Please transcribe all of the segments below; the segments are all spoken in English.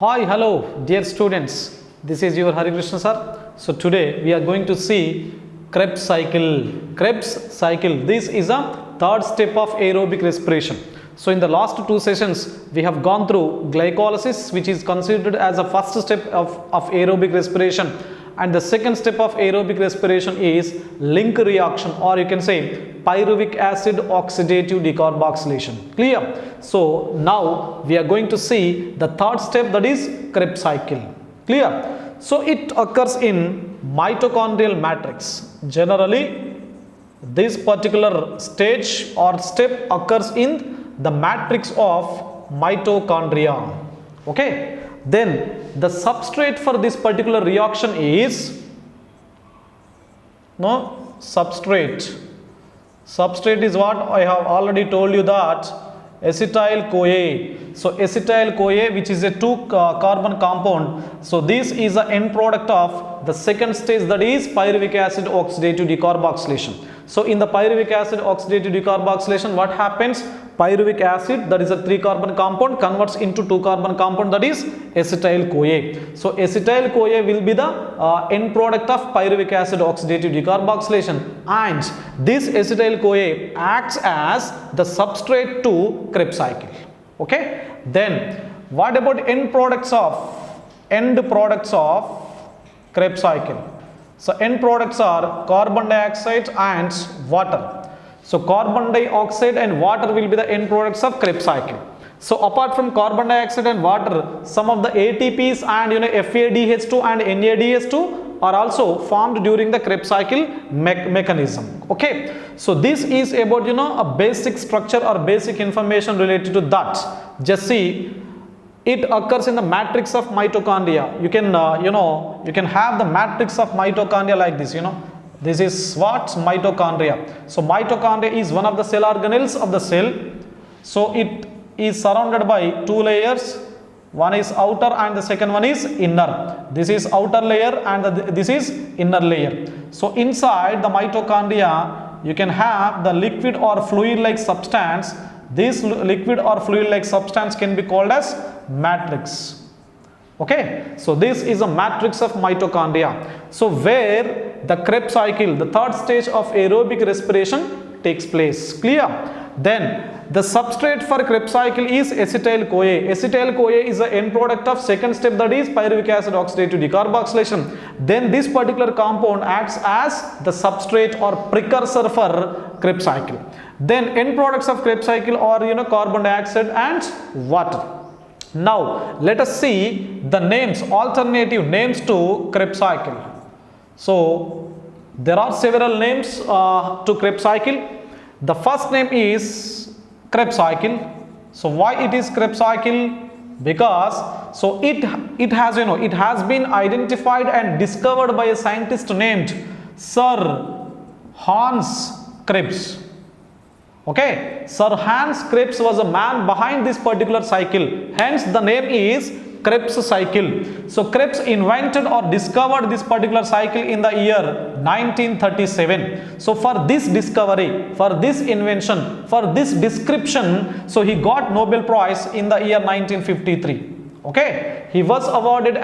Hi, hello, dear students. This is your Hari Krishna sir. So today we are going to see Krebs cycle. Krebs cycle. This is a third step of aerobic respiration. So in the last two sessions, we have gone through glycolysis, which is considered as a first step of aerobic respiration. And the second step of aerobic respiration is link reaction, or you can say pyruvic acid oxidative decarboxylation. Clear? So now we are going to see the third step, that is Krebs cycle. Clear? So it occurs in mitochondrial matrix. Generally, this particular stage or step occurs in the matrix of mitochondria. Okay? Then the substrate for this particular reaction is substrate. Substrate is what I have already told you, that acetyl CoA. So acetyl CoA, which is a two-carbon compound. So this is the end product of the second stage, that is pyruvic acid oxidative decarboxylation. So in the pyruvic acid oxidative decarboxylation, what happens? Pyruvic acid, that is a 3-carbon compound, converts into 2-carbon compound, that is acetyl CoA. So acetyl CoA will be the end product of pyruvic acid oxidative decarboxylation, and this acetyl CoA acts as the substrate to Krebs cycle. Okay? Then what about end products of Krebs cycle? So end products are carbon dioxide and water. So carbon dioxide and water will be the end products of Krebs cycle. So apart from carbon dioxide and water, some of the ATPs and FADH2 and NADH2 are also formed during the Krebs cycle mechanism. Okay, so this is about a basic structure or basic information related to that. Just see, it occurs in the matrix of mitochondria. You can you can have the matrix of mitochondria like this. This is what? Mitochondria. So mitochondria is one of the cell organelles of the cell. So it is surrounded by two layers. One is outer and the second one is inner. This is outer layer and this is inner layer. So inside the mitochondria, you can have the liquid or fluid like substance. This liquid or fluid like substance can be called as matrix. Okay, so this is a matrix of mitochondria. So where the Krebs cycle, the third stage of aerobic respiration, takes place. Clear? Then the substrate for Krebs cycle is acetyl CoA. Acetyl CoA is the end product of second step, that is pyruvic acid oxidative decarboxylation. Then this particular compound acts as the substrate or precursor for Krebs cycle. Then end products of Krebs cycle are carbon dioxide and water. Now let us see the names, alternative names to Krebs cycle. So there are several names to Krebs cycle. The first name is Krebs cycle. So why it is Krebs cycle? Because so it has it has been identified and discovered by a scientist named Sir Hans Krebs. Okay, Sir Hans Krebs was a man behind this particular cycle. Hence the name is Krebs cycle. So Krebs invented or discovered this particular cycle in the year 1937. So for this discovery, for this invention, for this description, so he got Nobel Prize in the year 1953. Okay, he was awarded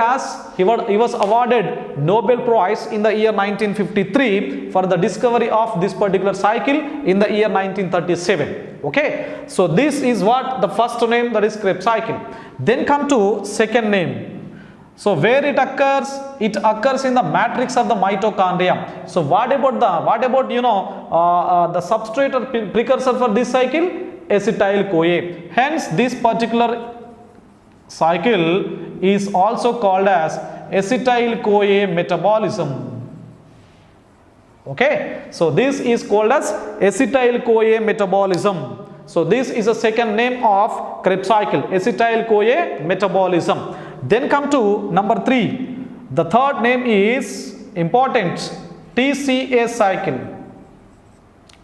Nobel Prize in the year 1953 for the discovery of this particular cycle in the year 1937. Okay, so this is what the first name, that is Krebs cycle. Then come to second name. So where it occurs? It occurs in the matrix of the mitochondria. So what about the substrate or precursor for this cycle? Acetyl CoA. Hence this particular cycle is also called as acetyl CoA metabolism. Okay, so this is called as acetyl CoA metabolism. So this is a second name of Krebs cycle, acetyl CoA metabolism. Then come to number 3. The third name is important, TCA cycle.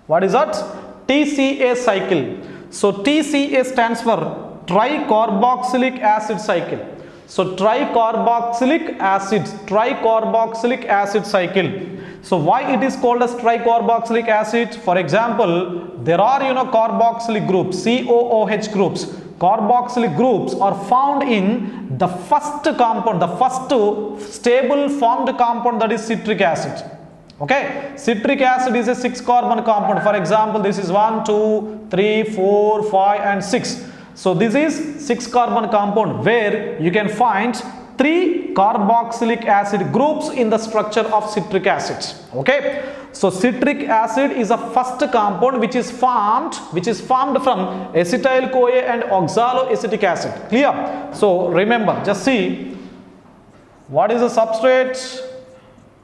What is that? TCA cycle. So TCA stands for tricarboxylic acid cycle. So tricarboxylic acid cycle. So why it is called as tricarboxylic acid? For example, there are carboxylic groups, COOH groups. carboxylic groups are found in the first compound, the first stable formed compound, that is citric acid. Okay, citric acid is a 6 carbon compound. For example, this is 1, 2, 3, 4, 5 and 6. So this is 6 carbon compound where you can find 3 carboxylic acid groups in the structure of citric acid. Okay, so citric acid is a first compound which is formed from acetyl CoA and oxaloacetic acid. Clear? So remember, just see what is the substrate.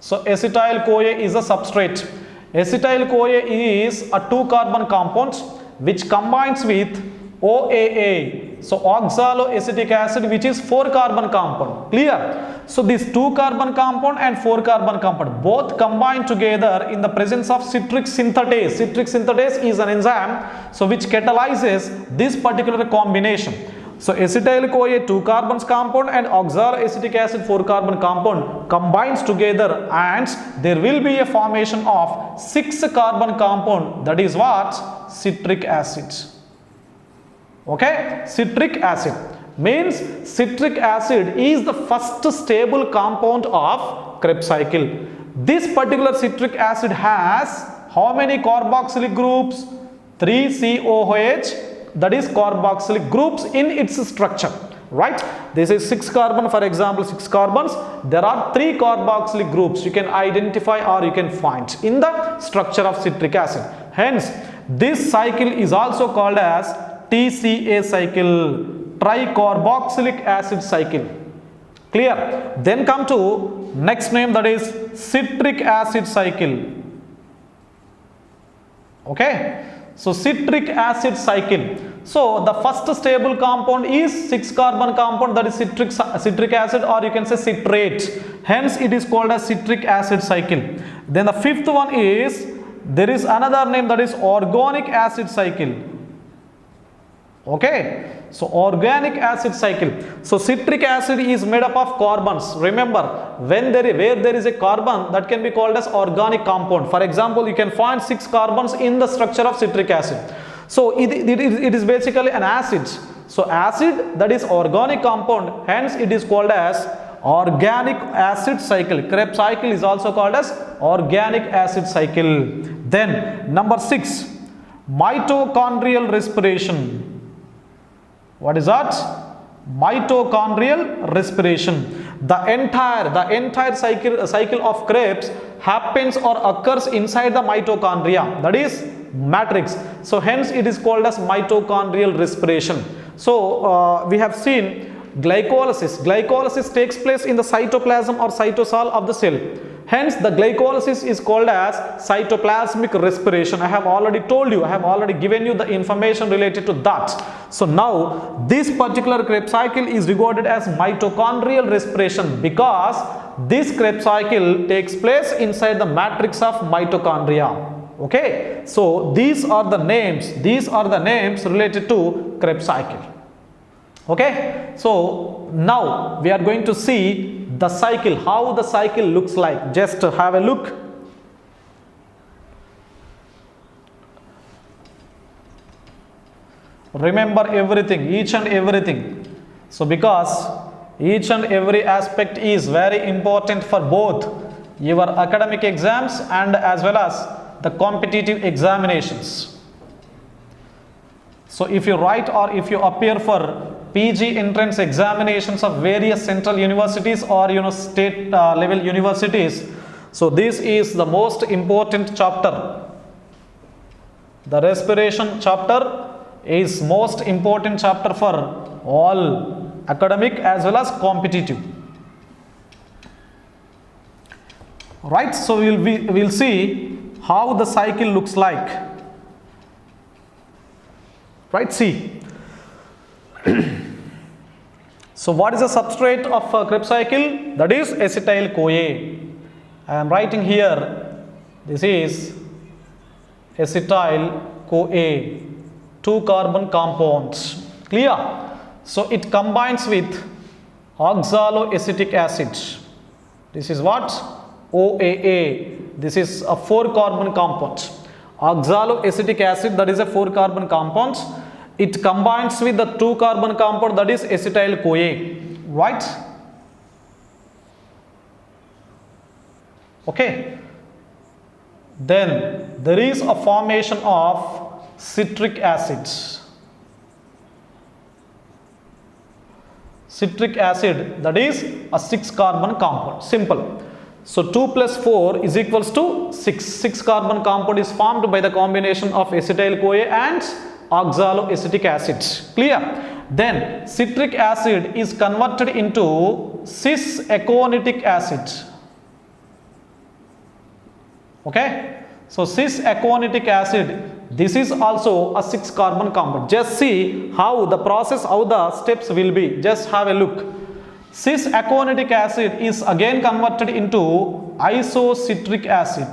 So acetyl CoA is a substrate. Acetyl CoA is a 2 carbon compound which combines with OAA, so oxaloacetic acid, which is 4 carbon compound. Clear? So this 2 carbon compound and 4 carbon compound both combine together in the presence of citric synthetase. Citric synthetase is an enzyme so which catalyzes this particular combination. So acetyl CoA 2 carbons compound and oxaloacetic acid 4 carbon compound combines together and there will be a formation of 6 carbon compound, that is what? Citric acid. Okay, citric acid means citric acid is the first stable compound of Krebs cycle. This particular citric acid has how many carboxylic groups? 3 COOH, that is carboxylic groups in its structure, right? This is 6 carbon, for example 6 carbons. There are 3 carboxylic groups you can identify or you can find in the structure of citric acid. Hence this cycle is also called as TCA cycle, tricarboxylic acid cycle. Clear? Then come to next name, that is citric acid cycle. Okay, so citric acid cycle. So the first stable compound is 6 carbon compound, that is citric acid, or you can say citrate. Hence it is called as citric acid cycle. Then the fifth one is, there is another name, that is organic acid cycle. Okay, so organic acid cycle. So citric acid is made up of carbons. Remember, where there is a carbon, that can be called as organic compound. For example, you can find 6 carbons in the structure of citric acid. So it is basically an acid. So acid, that is organic compound, hence it is called as organic acid cycle. Krebs cycle is also called as organic acid cycle. Then number 6, mitochondrial respiration. What is that? Mitochondrial respiration. The entire cycle of Krebs happens or occurs inside the mitochondria, that is matrix. So hence it is called as mitochondrial respiration. So we have seen glycolysis. Glycolysis takes place in the cytoplasm or cytosol of the cell. Hence the glycolysis is called as cytoplasmic respiration. I have already told you, I have already given you the information related to that. So now this particular Krebs cycle is regarded as mitochondrial respiration because this Krebs cycle takes place inside the matrix of mitochondria. Okay, so these are the names related to Krebs cycle. Okay, so now we are going to see the cycle, how the cycle looks like. Just have a look. Remember everything, each and everything. So because each and every aspect is very important for both your academic exams and as well as the competitive examinations. So if you write or if you appear for PG entrance examinations of various central universities or state level universities, so this is the most important chapter. The respiration chapter is most important chapter for all academic as well as competitive. Right, so we'll see how the cycle looks like. Right, see. So what is the substrate of Krebs cycle? That is acetyl CoA. I am writing here, this is acetyl CoA, 2 carbon compounds. Clear? So it combines with oxaloacetic acid. This is what? OAA. This is a 4 carbon compound. Oxaloacetic acid, that is a 4 carbon compound, it combines with the 2 carbon compound, that is acetyl CoA, right? Okay. Then there is a formation of citric acid. Citric acid, that is a 6 carbon compound. Simple. So 2 plus 4 is equals to 6. 6 carbon compound is formed by the combination of acetyl CoA and oxaloacetic acid. Clear? Then citric acid is converted into cis-aconitic acid. Okay? So cis-aconitic acid, this is also a 6 carbon compound. Just see how the process, how the steps will be. Just have a look. Cis-aconitic acid is again converted into isocitric acid.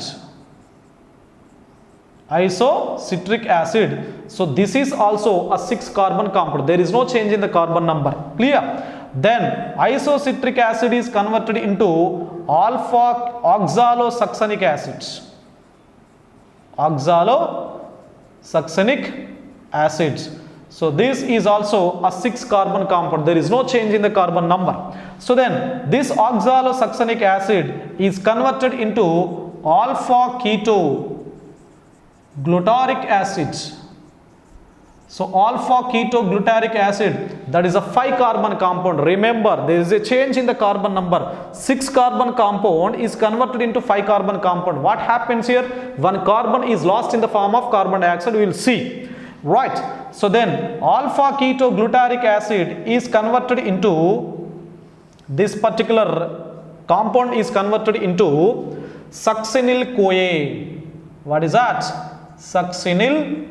Isocitric acid. So this is also a 6 carbon compound. There is no change in the carbon number. Clear? Then isocitric acid is converted into alpha oxalosuccinic acid. Oxalosuccinic acid. So this is also a 6 carbon compound. There is no change in the carbon number. So then this oxalosuccinic acid is converted into alpha ketoglutaric acid. So alpha ketoglutaric acid, that is a 5 carbon compound. Remember, there is a change in the carbon number. 6 carbon compound is converted into 5 carbon compound. What happens here? One carbon is lost in the form of carbon dioxide. We will see. Right. So then alpha ketoglutaric acid is converted into, this particular compound is converted into succinyl CoA. What is that? Succinyl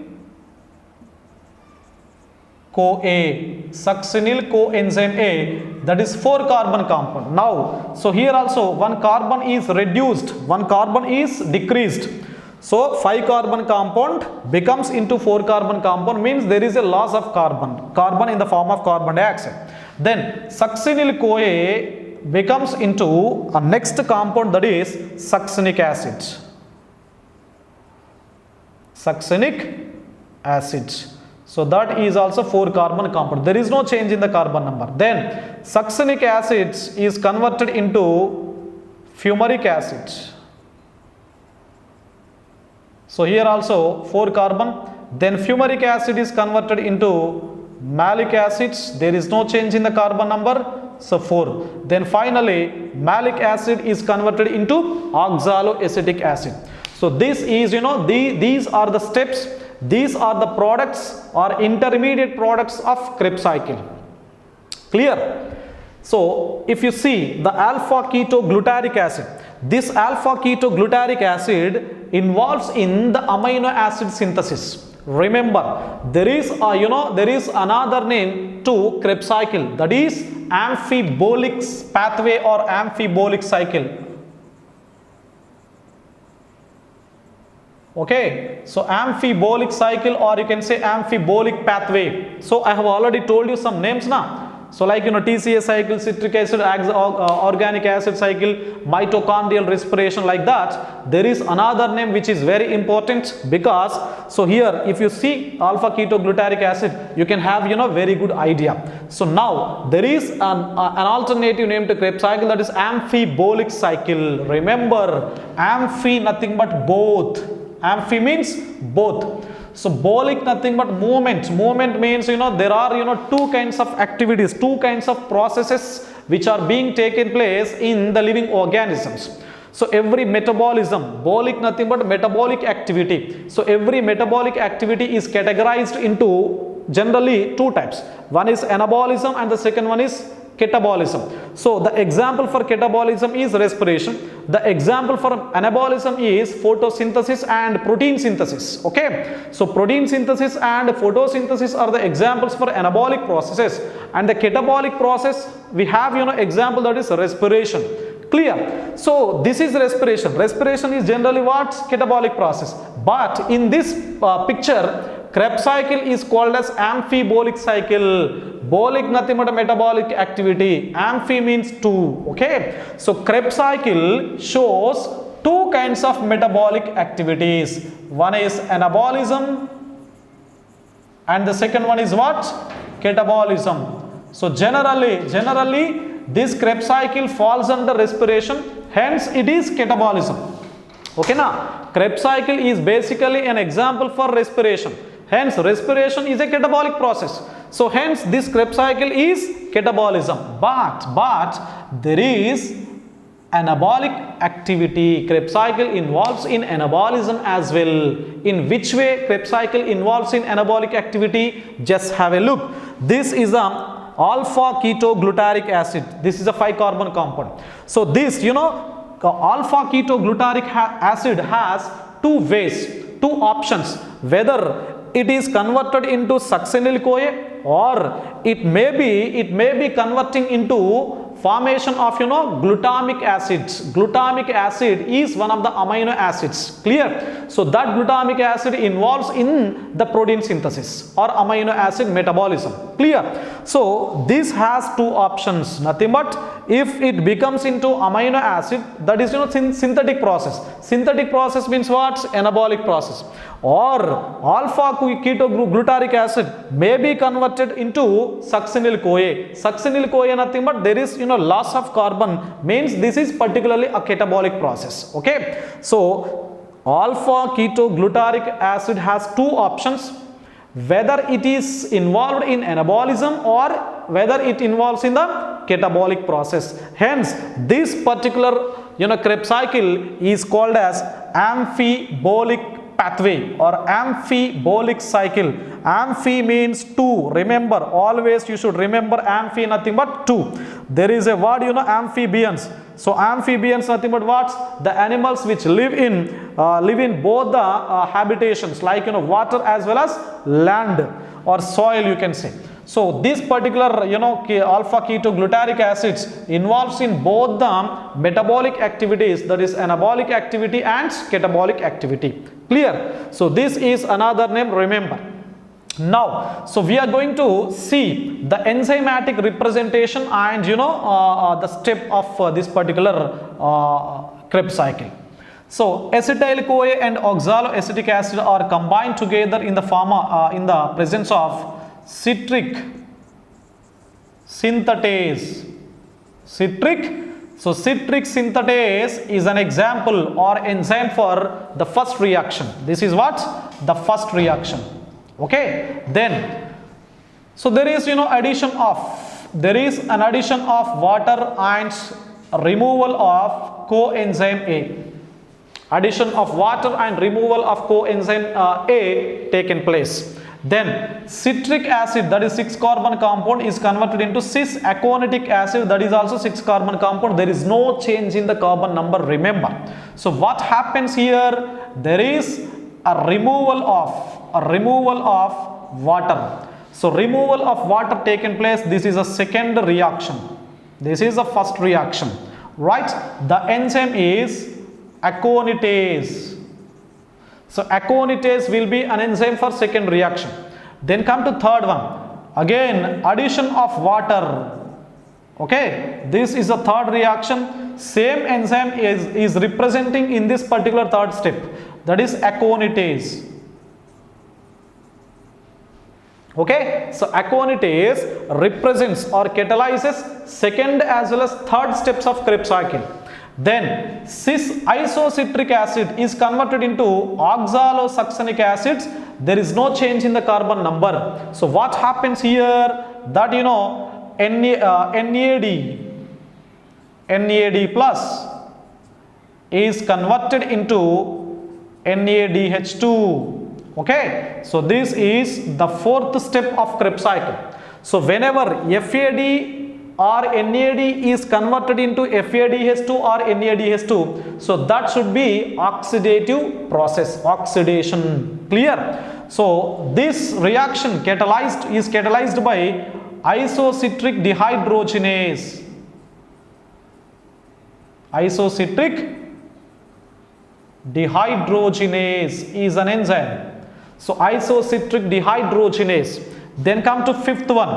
CoA, succinyl coenzyme A, that is 4 carbon compound. Now, so here also one carbon is reduced, one carbon is decreased. So 5 carbon compound becomes into 4 carbon compound, means there is a loss of carbon in the form of carbon dioxide. Then succinyl CoA becomes into a next compound, that is succinic acid. Succinic acid. So that is also 4 carbon compound. There is no change in the carbon number. Then succinic acid is converted into fumaric acid. So here also 4 carbon. Then fumaric acid is converted into malic acid. There is no change in the carbon number. So 4. Then finally malic acid is converted into oxaloacetic acid. So this is, these are the steps. These are the products or intermediate products of Krebs cycle. Clear? So if you see the alpha ketoglutaric acid, this alpha ketoglutaric acid involves in the amino acid synthesis. Remember, there is another name to Krebs cycle, that is amphibolic pathway or amphibolic cycle. Okay, so amphibolic cycle, or you can say amphibolic pathway. So I have already told you some names now. So like TCA cycle, citric acid, organic acid cycle, mitochondrial respiration, like that. There is another name which is very important, because so here if you see alpha ketoglutaric acid, you can have very good idea. So now there is an alternative name to Krebs cycle, that is amphibolic cycle. Remember, amphi nothing but both. Amphi means both. So bolic nothing but movement. Movement means there are 2 kinds of activities, 2 kinds of processes which are being taken place in the living organisms. So every metabolism, bolic nothing but metabolic activity. So every metabolic activity is categorized into generally 2 types. One is anabolism and the second one is catabolism. So the example for catabolism is respiration. The example for anabolism is photosynthesis and protein synthesis. Okay, so protein synthesis and photosynthesis are the examples for anabolic processes, and the catabolic process we have example, that is respiration. Clear? So this is respiration. Respiration is generally what? Catabolic process. But in this picture, Krebs cycle is called as amphibolic cycle. Bolic nothing but a metabolic activity. Amphi means 2. Okay. So Krebs cycle shows 2 kinds of metabolic activities. One is anabolism and the second one is what? Catabolism. So generally this Krebs cycle falls under respiration, hence it is catabolism. Okay na? Krebs cycle is basically an example for respiration, hence respiration is a catabolic process. So hence this Krebs cycle is catabolism, but there is anabolic activity. Krebs cycle involves in anabolism as well. In which way Krebs cycle involves in anabolic activity? Just have a look. This is a alpha ketoglutaric acid. This is a 5-carbon compound. So this, alpha ketoglutaric acid has two ways, two options, whether it is converted into succinyl CoA or it may be converting into formation of glutamic acids. Glutamic acid is one of the amino acids. Clear? So that glutamic acid involves in the protein synthesis or amino acid metabolism. Clear? So this has two options, nothing but if it becomes into amino acid, that is synthetic process. Synthetic process means what? Anabolic process. Or alpha ketoglutaric acid may be converted into succinyl CoA. Succinyl CoA nothing but there is loss of carbon, means this is particularly a catabolic process. Okay, so alpha ketoglutaric acid has two options, whether it is involved in anabolism or whether it involves in the catabolic process. Hence this particular Krebs cycle is called as amphibolic pathway or amphibolic cycle. Amphi means two. Remember, always you should remember amphi nothing but two. There is a word amphibians. So amphibians nothing but what? The animals which live in both the habitations like water as well as land or soil, you can say. So this particular alpha ketoglutaric acids involves in both the metabolic activities, that is anabolic activity and catabolic activity. Clear? So this is another name, remember. Now, so we are going to see the enzymatic representation and the step of this particular Krebs cycle. So acetyl CoA and oxaloacetic acid are combined together in the in the presence of citric synthetase. So citric synthetase is an example or enzyme for the first reaction. This is what? The first reaction. Okay, then so there is an addition of water and removal of coenzyme A. Addition of water and removal of coenzyme A taken place. Then citric acid, that is 6-carbon compound, is converted into cis-aconitic acid, that is also 6-carbon compound. There is no change in the carbon number, remember. So what happens here? There is a removal of water. So removal of water taken place. This is a second reaction. This is the first reaction, right? The enzyme is aconitase. So aconitase will be an enzyme for second reaction. Then come to third one. Again, addition of water. Okay, this is a third reaction. Same enzyme is representing in this particular third step. That is aconitase. Okay, so aconitase represents or catalyzes second as well as third steps of Krebs cycle. Then cis-isocitric acid is converted into oxalosuccinic acids. There is no change in the carbon number. So what happens here? That NAD plus is converted into NADH2. Okay, so this is the fourth step of Krebs cycle. So whenever FAD or NAD is converted into FADH2 or NADH2, so that should be oxidative process, oxidation. Clear? So this reaction is catalyzed by isocitric dehydrogenase. Isocitric dehydrogenase is an enzyme. So isocitric dehydrogenase. Then come to fifth one.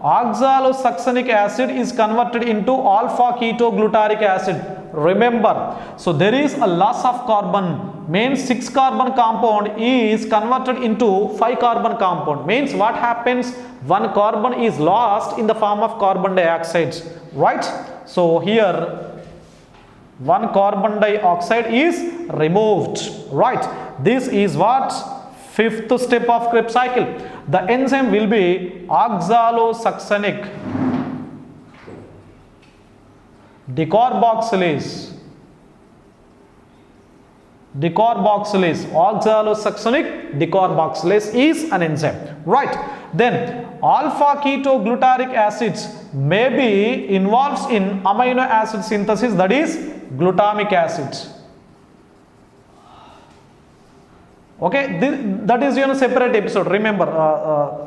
Oxalosuccinic acid is converted into alpha ketoglutaric acid. Remember, so there is a loss of carbon, means 6 carbon compound is converted into 5 carbon compound, means what happens, 1 carbon is lost in the form of carbon dioxide, right? So here 1 carbon dioxide is removed, right? This is what 5th step of Krebs cycle. The enzyme will be oxalosuccinic decarboxylase. Oxalosuccinic decarboxylase is an enzyme, right? Then alpha ketoglutarate acids may be involved in amino acid synthesis, that is glutamic acid. Okay, that is separate episode, remember,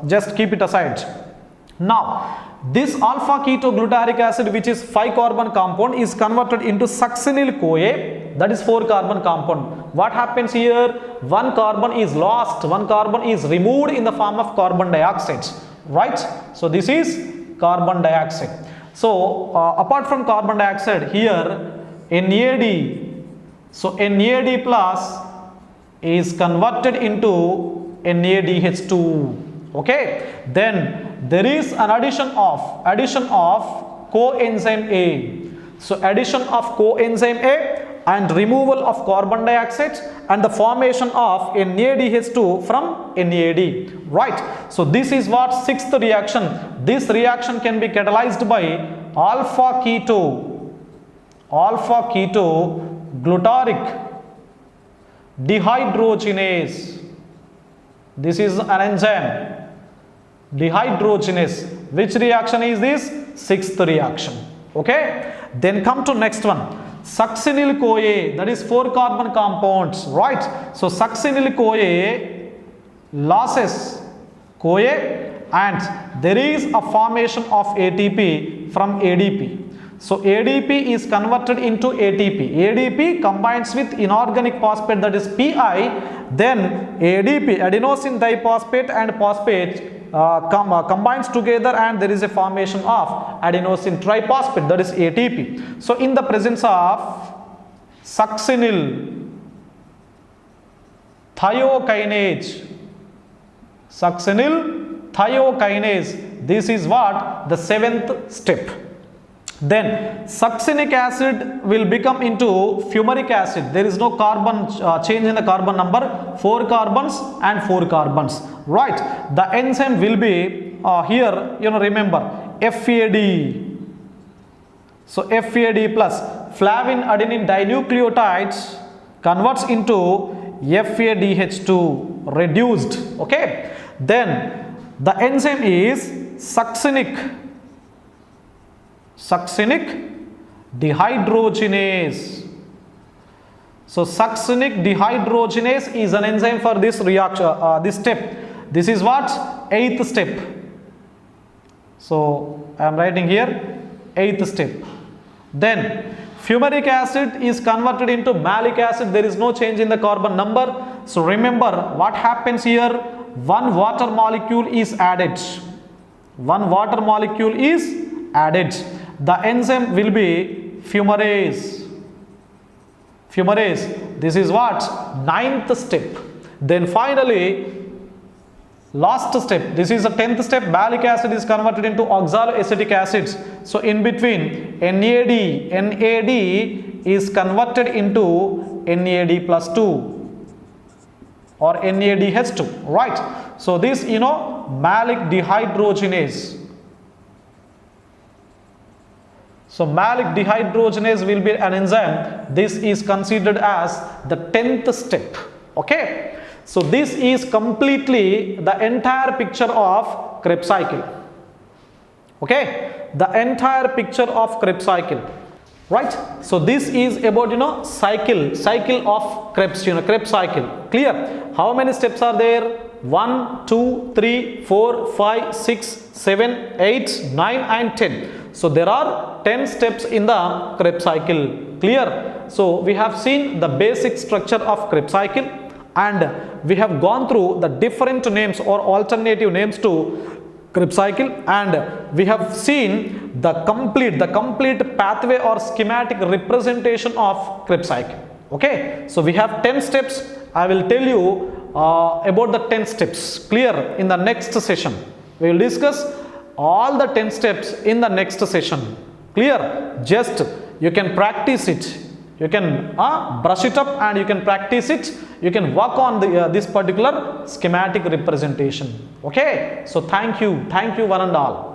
just keep it aside. Now this alpha ketoglutarate acid, which is 5 carbon compound, is converted into succinyl CoA, that is 4 carbon compound. What happens here, 1 carbon is lost, 1 carbon is removed in the form of carbon dioxide, right? So this is carbon dioxide. So apart from carbon dioxide, here NAD, so NAD plus is converted into NADH2. Okay, then there is an addition of coenzyme A. So addition of coenzyme A and removal of carbon dioxide and the formation of NADH2 from NAD, right? So this is what 6th reaction. This reaction can be catalyzed by alpha ketoglutarate dehydrogenase. This is an enzyme, dehydrogenase. Which reaction is this? 6th reaction. Okay, then come to next one, succinyl CoA, that is 4 carbon compounds, right? So succinyl CoA losses CoA and there is a formation of ATP from ADP. So ADP is converted into ATP. ADP combines with inorganic phosphate, that is PI. Then ADP, adenosine diphosphate and phosphate combines together and there is a formation of adenosine triphosphate, that is ATP. So in the presence of succinyl thiokinase, this is what? The 7th step. Then succinic acid will become into fumaric acid. There is no carbon change in the carbon number, 4 carbons and 4 carbons, right? The enzyme will be here, remember, FAD. So FAD plus flavin adenine dinucleotides converts into FADH2 reduced. Okay, then the enzyme is succinic dehydrogenase. So succinic dehydrogenase is an enzyme for this reaction, this step. This is what? 8th step. So I am writing here 8th step. Then fumaric acid is converted into malic acid. There is no change in the carbon number. So remember what happens here, 1 water molecule is added. The enzyme will be fumarase. This is what? 9th step. Then finally last step, this is the 10th step, malic acid is converted into oxaloacetic acids. So in between NAD is converted into NAD plus 2 or NADH2, right? So this malic dehydrogenase. So malic dehydrogenase will be an enzyme. This is considered as the 10th step. Okay, so this is completely the entire picture of Krebs cycle. Okay, the entire picture of Krebs cycle, right? So this is about cycle of Krebs, Krebs cycle. Clear? How many steps are there? 1, 2, 3, 4, 5, 6, 7, 8, 9 and 10. So there are 10 steps in the Krebs cycle. Clear? So we have seen the basic structure of Krebs cycle and we have gone through the different names or alternative names to Krebs cycle, and we have seen the complete pathway or schematic representation of Krebs cycle. Okay, so we have 10 steps. I will tell you about the 10 steps clear in the next session. We will discuss all the 10 steps in the next session. Clear? Just you can practice it. You can brush it up and you can practice it. You can work on this particular schematic representation. Okay, so thank you one and all.